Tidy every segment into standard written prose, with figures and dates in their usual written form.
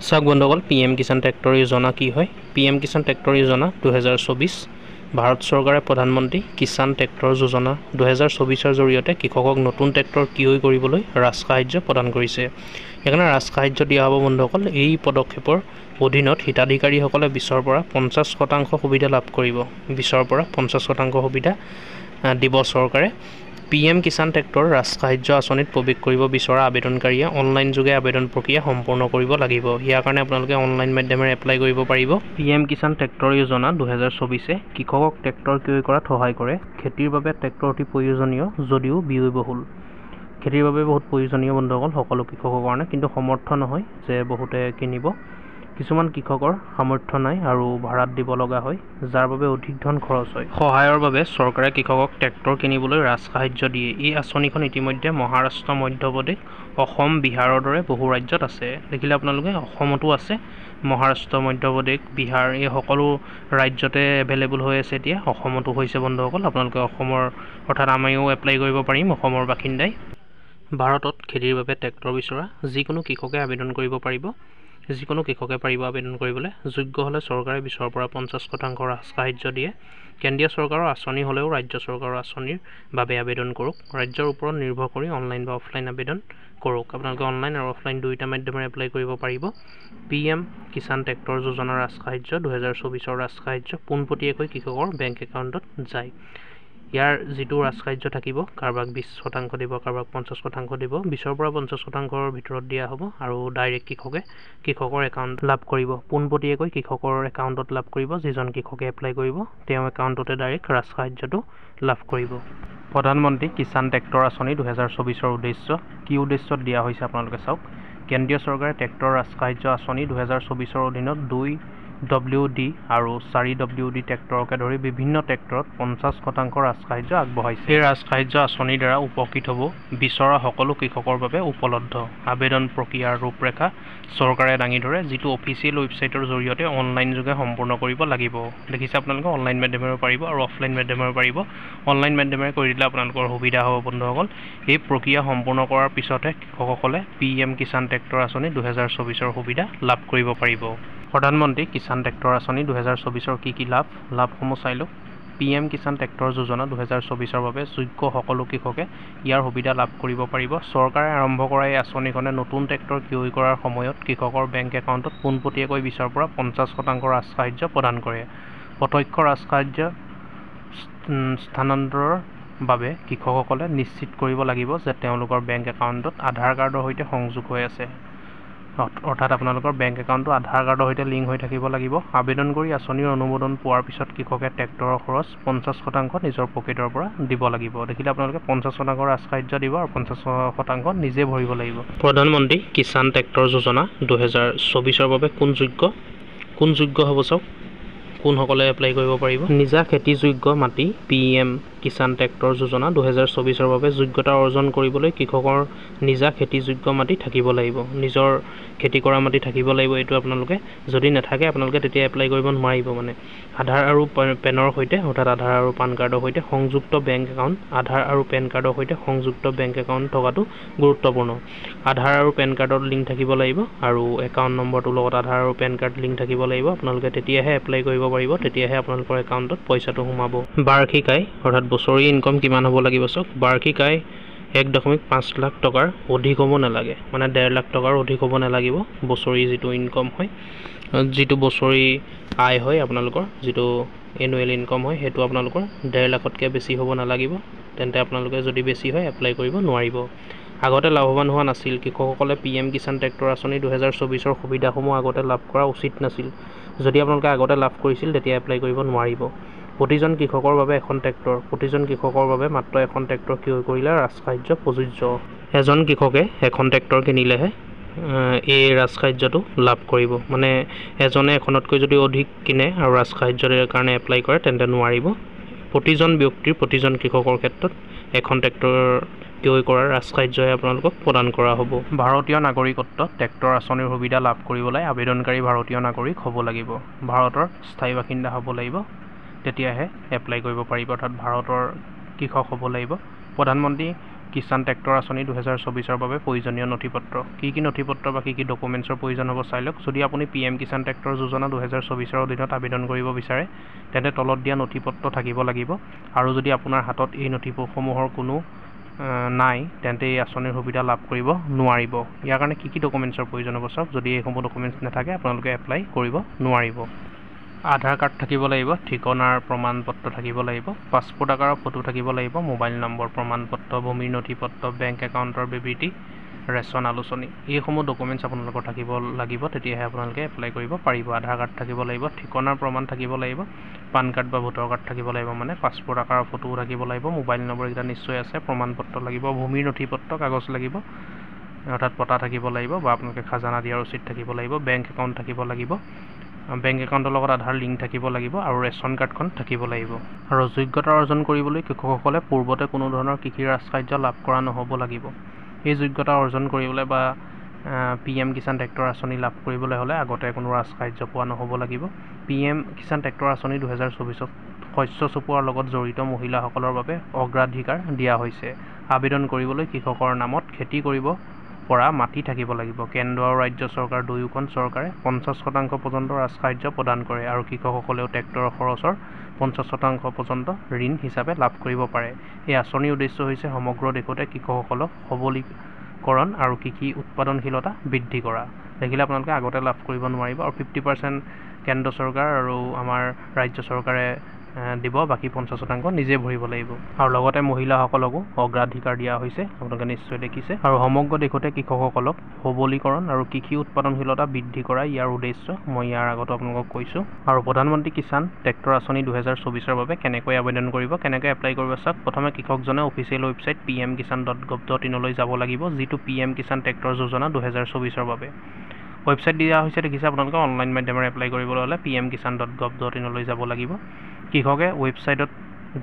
চাওক বন্ধুসকল, PM Kisan tractor যোজনা কি হয়। PM কিষাণ ট্ৰেক্টৰ যোজনা 2024 ভাৰত চৰকাৰে প্ৰধানমন্ত্ৰী কিষাণ ট্ৰেক্টৰ যোজনা 2024-ৰ জৰিয়তে কৃষকক নতুন ট্ৰেক্টৰ ক্ৰয় কৰিবলৈ ৰাজসাহায্য প্ৰদান কৰিছে। সেইকাৰণে ৰাজসাহায্য দিয়া হ'ব বন্ধুসকল। এই পদক্ষেপৰ অধীনত হিতাধিকাৰীসকলে 20-ৰ পৰা 50% সুবিধা লাভ কৰিব। 20-ৰ পৰা 50% সুবিধা দিব চৰকাৰে। PM কিষাণ ট্ৰেক্টৰ ৰাজসাহায্য আঁচনিত প্ৰৱেশ কৰিব বিচৰা আবেদনকাৰীয়ে অনলাইন যোগে আবেদন প্ৰক্ৰিয়া সম্পূৰ্ণ কৰিব লাগিব। ইয়াৰ কাৰণে আপোনালোকে অনলাইন মাধ্যমেৰে এপ্লাই কৰিব পাৰিব। PM কিষাণ ট্ৰেক্টৰ যোজনা 2024-এ কৃষকক ট্ৰেক্টৰ ক্ৰয় কৰাত সহায় কৰে। খেতিৰ বাবে ট্ৰেক্টৰ অতি প্ৰয়োজনীয় যদিও ব্যয়বহুল। খেতিৰ বাবে বহুত প্ৰয়োজনীয় বন্ধুসকল সকলো কৃষকৰ কাৰণে, কিন্তু সমৰ্থ নহয় যে বহুতে কিনিব। কিছুমান কৃষকৰ সামৰ্থ্য নাই আৰু ভাড়াত দিব লগা হয়, যাৰ বাবে অধিক ধন খৰচ হয়। সহায়ৰ বাবে চৰকাৰে কৃষকক ট্ৰেক্টৰ কিনিবলৈ ৰাজসাহায্য দিয়ে। এই আঁচনিখন ইতিমধ্যে মহাৰাষ্ট্ৰ, মধ্যপ্ৰদেশ, অসম, বিহাৰৰ দৰে বহু ৰাজ্যত আছে। দেখিলে আপোনালোকে অসমতো আছে, মহাৰাষ্ট্ৰ, মধ্যপ্ৰদেশ, বিহাৰ এই সকলো ৰাজ্যতে এভেইলেবল হৈ আছে। এতিয়া অসমতো হৈছে বন্ধুসকল। আপোনালোকে অসমৰ অৰ্থাৎ আমিও এপ্লাই কৰিব পাৰিম অসমৰ বাসিন্দাই। ভাৰতত খেতিৰ বাবে ট্ৰেক্টৰ বিচৰা যিকোনো কৃষকে আবেদন কৰিব পাৰিব। যিকোনো কৃষকে পাৰিব আবেদন কৰিবলৈ। যোগ্য হ'লে চৰকাৰে 20-ৰ পৰা 50% ৰাজসাহায্য দিয়ে। কেন্দ্ৰীয় চৰকাৰৰ আঁচনি হ'লেও ৰাজ্য চৰকাৰৰ আঁচনিৰ বাবে আবেদন কৰক। ৰাজ্যৰ ওপৰত নিৰ্ভৰ কৰি অনলাইন বা অফলাইন আবেদন কৰক। আপোনালোকে অনলাইন আৰু অফলাইন দুয়োটা মাধ্যমেৰে এপ্লাই কৰিব পাৰিব। PM কিষাণ ট্ৰেক্টৰ যোজনাৰ ৰাজসাহায্য 2024-ৰ ৰাজসাহায্য পোনপটীয়াকৈ কৃষকৰ বেংক একাউণ্টত যায়। ইয়াৰ যিটো ৰাজসাহায্য থাকিব, কাৰোবাক 20% দিব, কাৰোবাক 50% দিব। 20-ৰ পৰা 50%-ৰ ভিতৰত দিয়া হ'ব আৰু ডাইৰেক্ট কৃষকৰ একাউণ্ট লাভ কৰিব। পোনপটীয়াকৈ কৃষকৰ একাউণ্টত লাভ কৰিব। যিজন কৃষকে এপ্লাই কৰিব তেওঁ একাউণ্টতে ডাইৰেক্ট ৰাজসাহায্যটো লাভ কৰিব। প্ৰধানমন্ত্ৰী কিষাণ ট্ৰেক্টৰ আঁচনি 2024-ৰ উদ্দেশ্য কি উদ্দেশ্যত দিয়া হৈছে আপোনালোকে চাওক। কেন্দ্ৰীয় চৰকাৰে ট্ৰেক্টৰ ৰাজসাহায্য আঁচনি 2024-ৰ অধীনত 2WD আৰু 4WD ট্ৰেক্টৰকে ধৰি বিভিন্ন ট্ৰেক্টৰত 50% ৰাজসাহায্য আগবঢ়াইছে। এই ৰাজসাহায্য আঁচনিৰ দ্বাৰা উপকৃত হ'ব বিচৰা সকলো কৃষকৰ বাবে উপলব্ধ। আবেদন প্ৰক্ৰিয়াৰ ৰূপৰেখা চৰকাৰে দাঙি ধৰে, যিটো অফিচিয়েল ৱেবছাইটৰ জৰিয়তে অনলাইন যোগে সম্পূৰ্ণ কৰিব লাগিব। দেখিছে আপোনালোকে অনলাইন মাধ্যমেৰে পাৰিব আৰু অফলাইন মাধ্যমেৰে পাৰিব। অনলাইন মাধ্যমেৰে কৰি দিলে আপোনালোকৰ সুবিধা হ'ব বন্ধুসকল। এই প্ৰক্ৰিয়া সম্পূৰ্ণ কৰাৰ পিছতহে কৃষকসকলে PM কিষাণ ট্ৰেক্টৰ আঁচনি 2024-ৰ সুবিধা লাভ কৰিব পাৰিব। প্ৰধানমন্ত্ৰী কিষাণ ট্ৰেক্টৰ আঁচনি 2024-ৰ কি লাভসমূহ চাই লওক। PM কিষাণ ট্ৰেক্টৰ যোজনা 2024-ৰ বাবে যোগ্য সকলো কৃষকে ইয়াৰ সুবিধা লাভ কৰিব পাৰিব। চৰকাৰে আৰম্ভ কৰা এই আঁচনিখনে নতুন ট্ৰেক্টৰ ক্ৰয় কৰাৰ সময়ত কৃষকৰ বেংক একাউণ্টত পোনপটীয়াকৈ 20-ৰ পৰা 50% ৰাজসাহায্য প্ৰদান কৰে। প্ৰত্যক্ষ ৰাজসাহায্য স্থানান্তৰৰ বাবে কৃষকসকলে নিশ্চিত কৰিব লাগিব যে তেওঁলোকৰ বেংক একাউণ্টত আধাৰ কাৰ্ডৰ সৈতে সংযোগ হৈ আছে। অৰ্থাৎ আপোনালোকৰ বেংক একাউণ্টটো আধাৰ কাৰ্ডৰ সৈতে লিংক হৈ থাকিব লাগিব। আবেদন কৰি আঁচনিৰ অনুমোদন পোৱাৰ পিছত কৃষকে ট্ৰেক্টৰৰ খৰচ 50% নিজৰ পকেটৰ পৰা দিব লাগিব। দেখিলে আপোনালোকে 50% ৰাজসাহায্য দিব আৰু 50% নিজে ভৰিব লাগিব। প্ৰধানমন্ত্ৰী কিষাণ ট্ৰেক্টৰ যোজনা 2024-ৰ বাবে কোন যোগ্য হ'ব চাওক। কোনসকলে এপ্লাই কৰিব পাৰিব। নিজা খেতিযোগ্য মাটি PM কিষাণ ট্ৰেক্টৰ যোজনা 2024-ৰ বাবে যোগ্যতা অৰ্জন কৰিবলৈ কৃষকৰ নিজা খেতিযোগ্য মাটি থাকিব লাগিব। নিজৰ খেতি কৰা মাটি থাকিব লাগিব। এইটো আপোনালোকে যদি নাথাকে আপোনালোকে তেতিয়া এপ্লাই কৰিব নোৱাৰিব। মানে আধাৰ আৰু পেনৰ সৈতে অৰ্থাৎ আধাৰ আৰু পান কাৰ্ডৰ সৈতে সংযুক্ত বেংক একাউণ্ট, আধাৰ আৰু পেন কাৰ্ডৰ সৈতে সংযুক্ত বেংক একাউণ্ট থকাটো গুৰুত্বপূৰ্ণ। আধাৰ আৰু পেন কাৰ্ডত লিংক থাকিব লাগিব আৰু একাউণ্ট নম্বৰটোৰ লগত আধাৰ আৰু পেন কাৰ্ড লিংক থাকিব লাগিব। আপোনালোকে তেতিয়াহে এপ্লাই কৰিব পাৰিব, তেতিয়াহে আপোনালোকৰ একাউণ্টত পইচাটো সোমাব। বাৰ্ষিক আয় অৰ্থাৎ বছৰি ইনকম কিমান হ'ব লাগিব চাওক। বাৰ্ষিক আয় 1.5 লাখ টকাৰ অধিক হ'ব নালাগে, মানে 1.5 লাখ টকাৰ অধিক হ'ব নালাগিব। বছৰি যিটো ইনকম হয়, যিটো বছৰি আয় হয় আপোনালোকৰ, যিটো এনুৱেল ইনকম হয়, সেইটো আপোনালোকৰ 1.5 লাখতকৈ বেছি হ'ব নালাগিব। তেন্তে আপোনালোকে যদি বেছি হয় এপ্লাই কৰিব নোৱাৰিব। আগতে লাভৱান হোৱা নাছিল কৃষকসকলে PM কিষাণ ট্ৰেক্টৰ আঁচনি 2024-ৰ সুবিধাসমূহ আগতে লাভ কৰা উচিত নাছিল। যদি আপোনালোকে আগতে লাভ কৰিছিল তেতিয়া এপ্লাই কৰিব নোৱাৰিব। প্ৰতিজন কৃষকৰ বাবে এখন ট্ৰেক্টৰ, প্ৰতিজন কৃষকৰ বাবে মাত্ৰ এখন ট্ৰেক্টৰ ক্ৰয় কৰিলে ৰাজসাহায্য প্ৰযোজ্য। এজন কৃষকে এখন ট্ৰেক্টৰ কিনিলেহে এই ৰাজসাহায্যটো লাভ কৰিব। মানে এজনে এখনতকৈ যদি অধিক কিনে আৰু ৰাজসাহায্যৰ কাৰণে এপ্লাই কৰে তেন্তে নোৱাৰিব। প্ৰতিজন ব্যক্তিৰ, প্ৰতিজন কৃষকৰ ক্ষেত্ৰত এখন ট্ৰেক্টৰ ক্ৰয় কৰাৰ ৰাজসাহায্যহে আপোনালোকক প্ৰদান কৰা হ'ব। ভাৰতীয় নাগৰিকত্ব ট্ৰেক্টৰ আঁচনিৰ সুবিধা লাভ কৰিবলৈ আবেদনকাৰী ভাৰতীয় নাগৰিক হ'ব লাগিব। ভাৰতৰ স্থায়ী বাসিন্দা হ'ব লাগিব, তেতিয়াহে এপ্লাই কৰিব পাৰিব। অৰ্থাৎ ভাৰতৰ কৃষক হ'ব লাগিব। প্ৰধানমন্ত্ৰী কিষাণ ট্ৰেক্টৰ আঁচনি 2024ৰ বাবে প্ৰয়োজনীয় নথিপত্ৰ কি নথিপত্ৰ বা কি ডকুমেণ্টছৰ প্ৰয়োজন হ'ব চাই লওক। যদি আপুনি PM কিষাণ ট্ৰেক্টৰ যোজনা 2024ৰ অধীনত আবেদন কৰিব বিচাৰে তেন্তে তলত দিয়া নথিপত্ৰ থাকিব লাগিব আৰু যদি আপোনাৰ হাতত এই নথিসমূহৰ কোনো নাই তেন্তে এই আঁচনিৰ সুবিধা লাভ কৰিব নোৱাৰিব। ইয়াৰ কাৰণে কি ডকুমেণ্টছৰ প্ৰয়োজন হ'ব চাওক। যদি এইসমূহ ডকুমেণ্টছ নাথাকে আপোনালোকে এপ্লাই কৰিব নোৱাৰিব। আধাৰ কাৰ্ড থাকিব লাগিব, ঠিকনাৰ প্ৰমাণপত্ৰ থাকিব লাগিব, পাছপোৰ্ট আকাৰৰ ফটো থাকিব লাগিব, মোবাইল নম্বৰ প্ৰমাণপত্ৰ, ভূমিৰ নথিপত্ৰ, বেংক একাউণ্টৰ বিবৃতি, ৰেচন আলোচনী, এইসমূহ ডকুমেণ্টছ আপোনালোকৰ থাকিব লাগিব, তেতিয়াহে আপোনালোকে এপ্লাই কৰিব পাৰিব। আধাৰ কাৰ্ড থাকিব লাগিব, ঠিকনাৰ প্ৰমাণ থাকিব লাগিব, পান কাৰ্ড বা ভোটাৰ কাৰ্ড থাকিব লাগিব, মানে পাছপোৰ্ট আকাৰৰ ফটোও থাকিব লাগিব, মোবাইল নম্বৰ এইকেইটা নিশ্চয় আছে, প্ৰমাণপত্ৰ লাগিব, ভূমিৰ নথিপত্ৰ কাগজ লাগিব, অৰ্থাৎ পটা থাকিব লাগিব বা আপোনালোকে খাজানা দিয়াৰ ৰচিদ থাকিব লাগিব, বেংক একাউণ্ট থাকিব লাগিব, বেংক একাউণ্টৰ লগত আধাৰ লিংক থাকিব লাগিব আৰু ৰেচন কাৰ্ডখন থাকিব লাগিব। আৰু যোগ্যতা অৰ্জন কৰিবলৈ কৃষকসকলে পূৰ্বতে কোনো ধৰণৰ কৃষি ৰাজকাৰ্য লাভ কৰা নহ'ব লাগিব। এই যোগ্যতা অৰ্জন কৰিবলৈ বা PM কিষাণ ট্ৰেক্টৰ আঁচনি লাভ কৰিবলৈ হ'লে আগতে কোনো ৰাজকাৰ্য পোৱা নহ'ব লাগিব। PM কিষাণ ট্ৰেক্টৰ আঁচনি 2024ত শস্য চপোৱাৰ লগত জড়িত মহিলাসকলৰ বাবে অগ্ৰাধিকাৰ দিয়া হৈছে। আবেদন কৰিবলৈ কৃষকৰ নামত খেতি কৰিব পৰা মাটি থাকিব লাগিব। কেন্দ্ৰ আৰু ৰাজ্য চৰকাৰ দুয়োখন চৰকাৰে 50% পৰ্যন্ত ৰাজকাৰ্য প্ৰদান কৰে আৰু কৃষকসকলেও ট্ৰেক্টৰৰ খৰচৰ 50% পৰ্যন্ত ঋণ হিচাপে লাভ কৰিব পাৰে। এই আঁচনিৰ উদ্দেশ্য হৈছে সমগ্ৰ দেশতে কৃষকসকলক সবলীকৰণ আৰু কৃষি উৎপাদনশীলতা বৃদ্ধি কৰা। দেখিলে আপোনালোকে আগতে লাভ কৰিব নোৱাৰিব আৰু 50% কেন্দ্ৰ চৰকাৰ আৰু আমাৰ ৰাজ্য চৰকাৰে দিব, বাকী 50% নিজে ভৰিব লাগিব। আৰু লগতে মহিলাসকলকো অগ্ৰাধিকাৰ দিয়া হৈছে, আপোনালোকে নিশ্চয় দেখিছে। আৰু সমগ্ৰ দেশতে কৃষকসকলক সবলীকৰণ আৰু কৃষি উৎপাদনশীলতা বৃদ্ধি কৰা ইয়াৰ উদ্দেশ্য, মই ইয়াৰ আগতো আপোনালোকক কৈছোঁ। আৰু প্ৰধানমন্ত্ৰী কিষাণ ট্ৰেক্টৰ আঁচনি 2024ৰ বাবে কেনেকৈ আবেদন কৰিব, কেনেকৈ এপ্লাই কৰিব চাওক। প্ৰথমে কৃষকজনে অফিচিয়েল ৱেবছাইট pmkisan.gov.in লৈ যাব লাগিব, যিটো PM কিষাণ ট্ৰেক্টৰ যোজনা 2024ৰ বাবে ৱেবছাইট দিয়া হৈছে। দেখিছে আপোনালোকে অনলাইন মাধ্যমেৰে এপ্লাই কৰিবলৈ হ'লে pmkisan.gov.in লৈ যাব লাগিব। কৃষকে ৱেবছাইটত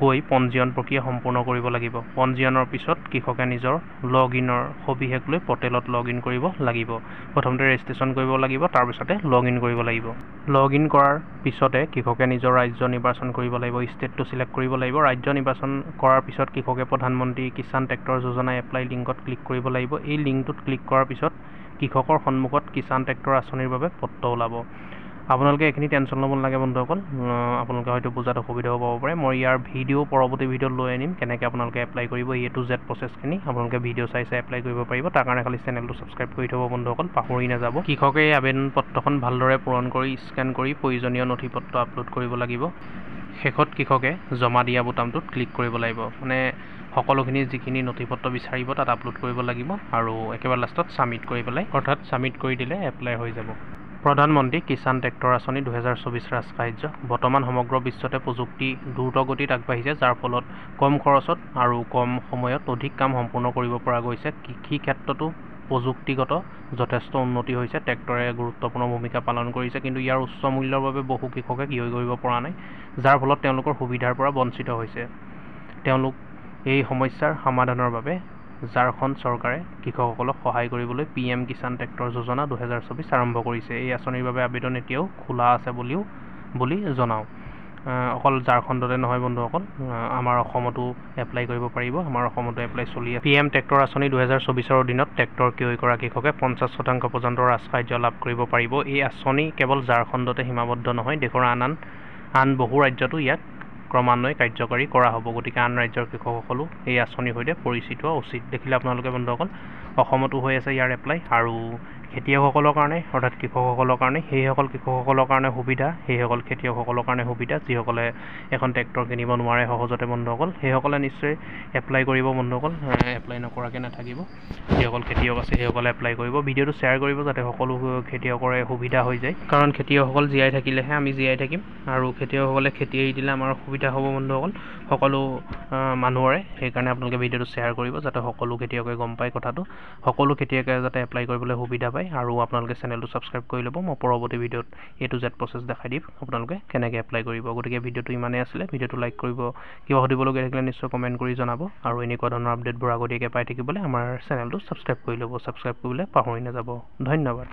গৈ পঞ্জীয়ন প্ৰক্ৰিয়া সম্পূৰ্ণ কৰিব লাগিব। পঞ্জীয়নৰ পিছত কৃষকে নিজৰ লগ ইনৰ সবিশেষ লৈ পৰ্টেলত লগ ইন কৰিব লাগিব। প্ৰথমতে ৰেজিষ্ট্ৰেশ্যন কৰিব লাগিব, তাৰপিছতে লগ ইন কৰিব লাগিব। লগ ইন কৰাৰ পিছতে কৃষকে নিজৰ ৰাজ্য নিৰ্বাচন কৰিব লাগিব, ষ্টেটটো চিলেক্ট কৰিব লাগিব। ৰাজ্য নিৰ্বাচন কৰাৰ পিছত কৃষকে প্ৰধানমন্ত্ৰী কিষাণ ট্ৰেক্টৰ যোজনা এপ্লাই লিংকত ক্লিক কৰিব লাগিব। এই লিংকটোত ক্লিক কৰাৰ পিছত কৃষকৰ সন্মুখত কিষাণ ট্ৰেক্টৰ আঁচনিৰ বাবে পত্ৰ ওলাব। আপোনালোকে এইখিনি টেনশ্যন ল'ব নালাগে বন্ধুসকল, আপোনালোকে হয়তো বুজাত অসুবিধাও পাব পাৰে। মই ইয়াৰ ভিডিঅ' পৰৱৰ্তী ভিডিঅ'ত লৈ আনিম, কেনেকৈ আপোনালোকে এপ্লাই কৰিব A to Z প্ৰচেছখিনি আপোনালোকে ভিডিঅ' চাই এপ্লাই কৰিব পাৰিব। তাৰ কাৰণে খালি চেনেলটো ছাবস্ক্ৰাইব কৰি থ'ব বন্ধুসকল, পাহৰি নাযাব। কৃষকে এই আবেদন পত্ৰখন ভালদৰে পূৰণ কৰি স্কেন কৰি প্ৰয়োজনীয় নথিপত্ৰ আপলোড কৰিব লাগিব। শেষত কৃষকে জমা দিয়া বুটামটোত ক্লিক কৰিব লাগিব, মানে সকলোখিনি যিখিনি নথিপত্ৰ বিচাৰিব তাত আপলোড কৰিব লাগিব আৰু একেবাৰে লাষ্টত ছাবমিট কৰি পেলাই, অৰ্থাৎ ছাবমিট কৰি দিলে এপ্লাই হৈ যাব। প্ৰধানমন্ত্ৰী কিষাণ ট্ৰেক্টৰ আঁচনি 2024 ৰাজকাৰ্য। বৰ্তমান সমগ্ৰ বিশ্বতে প্ৰযুক্তি দ্ৰুত গতিত আগবাঢ়িছে, যাৰ ফলত কম খৰচত আৰু কম সময়ত অধিক কাম সম্পূৰ্ণ কৰিব পৰা গৈছে। কৃষি ক্ষেত্ৰতো প্ৰযুক্তিগত যথেষ্ট উন্নতি হৈছে। ট্ৰেক্টৰে গুৰুত্বপূৰ্ণ ভূমিকা পালন কৰিছে, কিন্তু ইয়াৰ উচ্চ মূল্যৰ বাবে বহু কৃষকে ক্ৰয় কৰিব পৰা নাই, যাৰ ফলত তেওঁলোকৰ সুবিধাৰ পৰা বঞ্চিত হৈছে। তেওঁলোক এই সমস্যাৰ সমাধানৰ বাবে ঝাৰখণ্ড চৰকাৰে কৃষকসকলক সহায় কৰিবলৈ PM কিষাণ ট্ৰেক্টৰ যোজনা 2024 আৰম্ভ কৰিছে। এই আঁচনিৰ বাবে আবেদন এতিয়াও খোলা আছে বুলি জনাওঁ। অকল ঝাৰখণ্ডতে নহয় বন্ধুসকল, আমাৰ অসমতো এপ্লাই কৰিব পাৰিব, আমাৰ অসমতো এপ্লাই চলি আছে। PM ট্ৰেক্টৰ আঁচনি 2024ৰ অধীনত ট্ৰেক্টৰ ক্ৰয় কৰা কৃষকে 50% পৰ্যন্ত ৰাজকাৰ্য লাভ কৰিব পাৰিব। এই আঁচনি কেৱল ঝাৰখণ্ডতে সীমাবদ্ধ নহয়, দেশৰ আন বহু ৰাজ্যতো ইয়াক ক্ৰমান্বয়ে কাৰ্যকাৰী কৰা হ'ব। গতিকে আন ৰাজ্যৰ কৃষকসকলো এই আঁচনিৰ সৈতে পৰিচিত উচিত। দেখিলে আপোনালোকে বন্ধুসকল অসমতো হৈ আছে ইয়াৰ এপ্লাই, আৰু খেতিয়কসকলৰ কাৰণে অৰ্থাৎ কৃষকসকলৰ কাৰণে, সেইসকল কৃষকসকলৰ কাৰণে সুবিধা, সেইসকল খেতিয়কসকলৰ কাৰণে সুবিধা যিসকলে এখন ট্ৰেক্টৰ কিনিব নোৱাৰে সহজতে বন্ধুসকল, সেইসকলে নিশ্চয় এপ্লাই কৰিব বন্ধুসকল, এপ্লাই নকৰাকৈ নাথাকিব। যিসকল খেতিয়ক আছে সেইসকলে এপ্লাই কৰিব। ভিডিঅ'টো শ্বেয়াৰ কৰিব যাতে সকলো খেতিয়কৰে সুবিধা হৈ যায়, কাৰণ খেতিয়কসকল জীয়াই থাকিলেহে আমি জীয়াই থাকিম, আৰু খেতিয়কসকলে খেতি এৰি দিলে আমাৰ অসুবিধা হ'ব বন্ধুসকল সকলো মানুহৰে। সেইকাৰণে আপোনালোকে ভিডিঅ'টো শ্বেয়াৰ কৰিব যাতে সকলো খেতিয়কে গম পায় কথাটো, সকলো খেতিয়কে যাতে এপ্লাই কৰিবলৈ সুবিধা পায়। আৰু আপোনালোকে চেনেলটো ছাবস্ক্ৰাইব কৰি ল'ব, মই পৰৱৰ্তী ভিডিঅ'ত A to Z প্ৰচেছ দেখাই দিম আপোনালোকে কেনেকৈ এপ্লাই কৰিব। গতিকে ভিডিঅ'টো ইমানেই আছিলে, ভিডিঅ'টো লাইক কৰিব, কিবা সুধিবলগীয়া থাকিলে নিশ্চয় কমেণ্ট কৰি জনাব, আৰু এনেকুৱা ধৰণৰ আপডেটবোৰ আগতীয়াকৈ পাই থাকিবলৈ আমাৰ চেনেলটো ছাবস্ক্ৰাইব কৰি ল'ব, ছাবস্ক্ৰাইব কৰিবলৈ পাহৰি নাযাব। ধন্যবাদ।